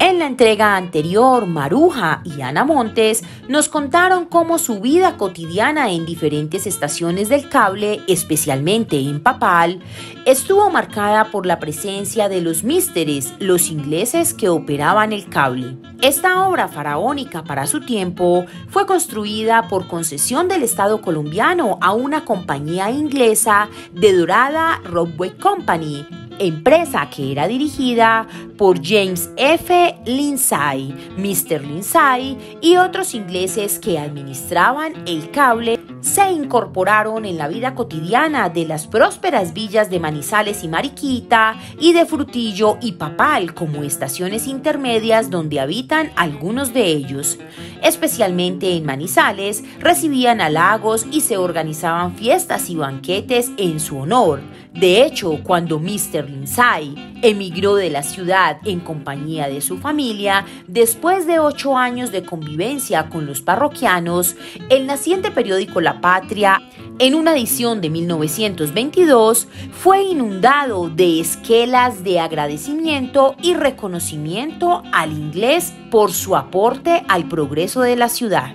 En la entrega anterior, Maruja y Ana Montes nos contaron cómo su vida cotidiana en diferentes estaciones del cable, especialmente en Papal, estuvo marcada por la presencia de los místeres, los ingleses que operaban el cable. Esta obra faraónica para su tiempo fue construida por concesión del Estado colombiano a una compañía inglesa de Dorada Roadway Company, empresa que era dirigida por James F. Lindsay, Mr. Lindsay y otros ingleses que administraban el cable. Se incorporaron en la vida cotidiana de las prósperas villas de Manizales y Mariquita y de Frutillo y Papal como estaciones intermedias donde habitan algunos de ellos. Especialmente en Manizales recibían halagos y se organizaban fiestas y banquetes en su honor. De hecho, cuando Mr. Lindsay emigró de la ciudad en compañía de su familia, después de 8 años de convivencia con los parroquianos, el naciente periódico La Patria, en una edición de 1922, fue inundado de esquelas de agradecimiento y reconocimiento al inglés por su aporte al progreso de la ciudad.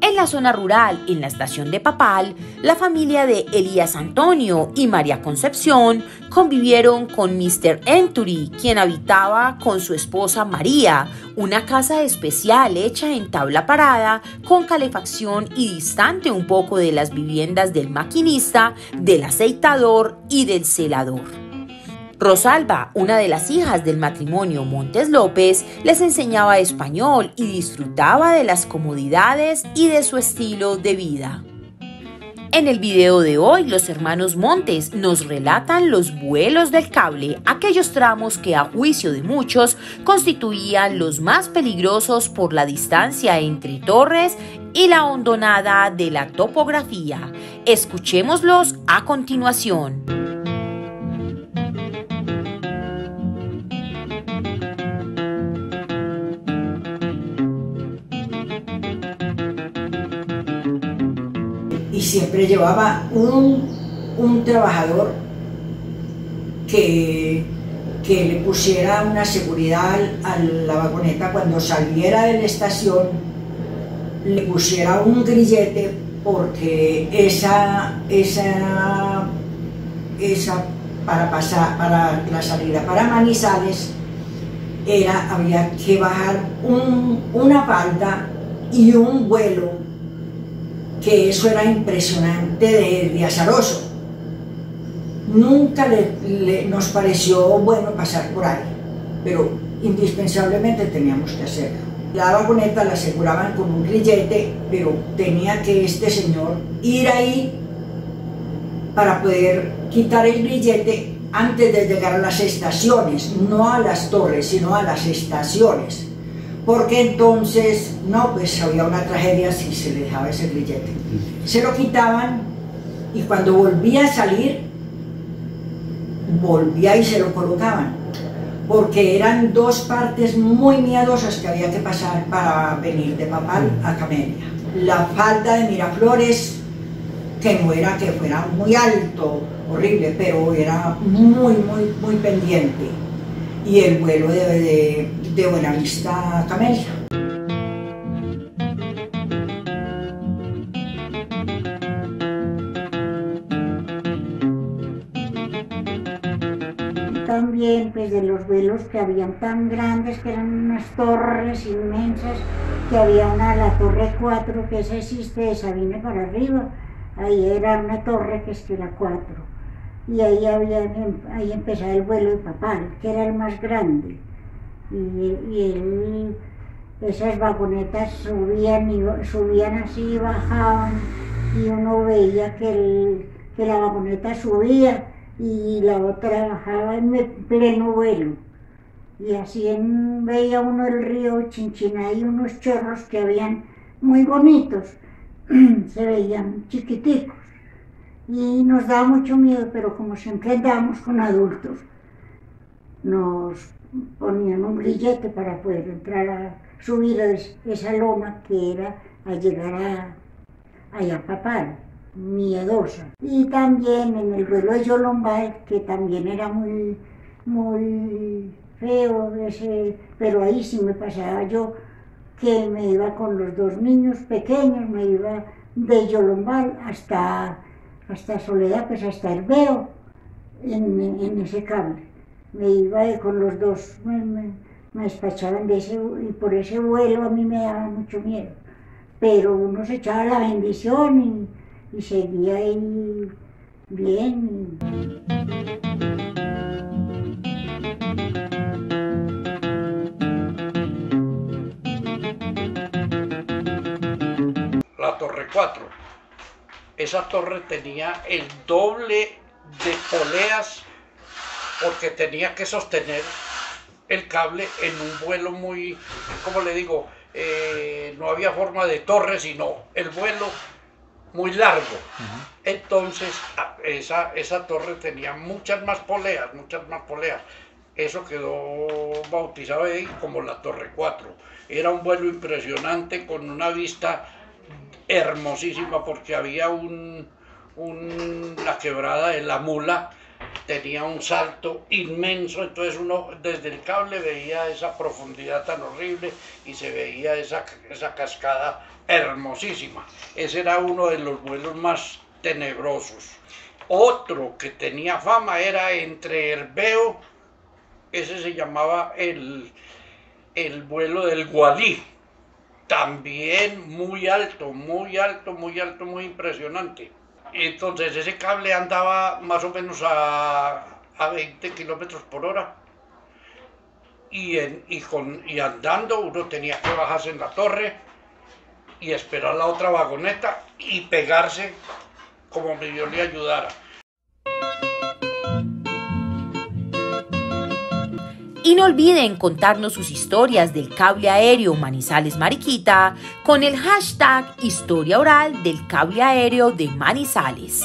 En la zona rural, en la estación de Papal, la familia de Elías Antonio y María Concepción convivieron con Mr. Enturi, quien habitaba con su esposa María, una casa especial hecha en tabla parada, con calefacción y distante un poco de las viviendas del maquinista, del aceitador y del celador. Rosalba, una de las hijas del matrimonio Montes López, les enseñaba español y disfrutaba de las comodidades y de su estilo de vida. En el video de hoy, los hermanos Montes nos relatan los vuelos del cable, aquellos tramos que a juicio de muchos constituían los más peligrosos por la distancia entre torres y la hondonada de la topografía. Escuchémoslos a continuación. Y siempre llevaba un trabajador que le pusiera una seguridad a la vagoneta cuando saliera de la estación, le pusiera un grillete, porque esa para la salida para Manizales había que bajar una falda y un vuelo, que eso era impresionante de azaroso. Nunca nos pareció bueno pasar por ahí, pero indispensablemente teníamos que hacerlo. La vagoneta la aseguraban con un grillete, pero tenía que este señor ir ahí para poder quitar el grillete antes de llegar a las estaciones, no a las torres, sino a las estaciones. Porque entonces, no, pues había una tragedia si se le dejaba ese grillete. Se lo quitaban y cuando volvía a salir, volvía y se lo colocaban. Porque eran dos partes muy miedosas que había que pasar para venir de Papal a Camelia. La falda de Miraflores, que no era que fuera muy alto, horrible, pero era muy pendiente. Y el vuelo de Buenavista a Camelia. También pues de los vuelos que habían tan grandes, que eran unas torres inmensas, que había la torre 4, que esa existe de Sabine para arriba, ahí era una torre que era 4, y ahí empezaba el vuelo de Papal, que era el más grande. Esas vagonetas subían así y bajaban, y uno veía que la vagoneta subía y la otra bajaba en pleno vuelo. Y así veía uno el río Chinchiná y unos chorros que habían muy bonitos, se veían chiquiticos. Y nos daba mucho miedo, pero como siempre andábamos con adultos, nos ponían un grillete para poder entrar a subir esa loma que era a llegar allá a Papal, miedosa. Y también en el vuelo de Yolombay, que también era muy feo, pero ahí sí me pasaba yo que me iba con los dos niños pequeños, me iba de Yolombal hasta Soledad, pues hasta Herbeo, en ese cable. Me iba con los dos, me despachaban de ese, y por ese vuelo a mí me daba mucho miedo. Pero uno se echaba la bendición y seguía ahí bien. La Torre 4. Esa torre tenía el doble de poleas porque tenía que sostener el cable en un vuelo muy, como le digo, no había forma de torre, sino el vuelo muy largo. Entonces, esa torre tenía muchas más poleas. Eso quedó bautizado ahí como la Torre 4. Era un vuelo impresionante con una vista hermosísima porque había la quebrada de la Mula, tenía un salto inmenso, entonces uno desde el cable veía esa profundidad tan horrible y se veía esa cascada hermosísima. Ese era uno de los vuelos más tenebrosos. Otro que tenía fama era entre Herbeo, ese se llamaba el vuelo del Gualí, también muy alto, muy impresionante. Entonces ese cable andaba más o menos a 20 kilómetros por hora y andando uno tenía que bajarse en la torre y esperar la otra vagoneta y pegarse como Dios le ayudara. Y no olviden contarnos sus historias del cable aéreo Manizales Mariquita con el hashtag Historia Oral del Cable Aéreo de Manizales.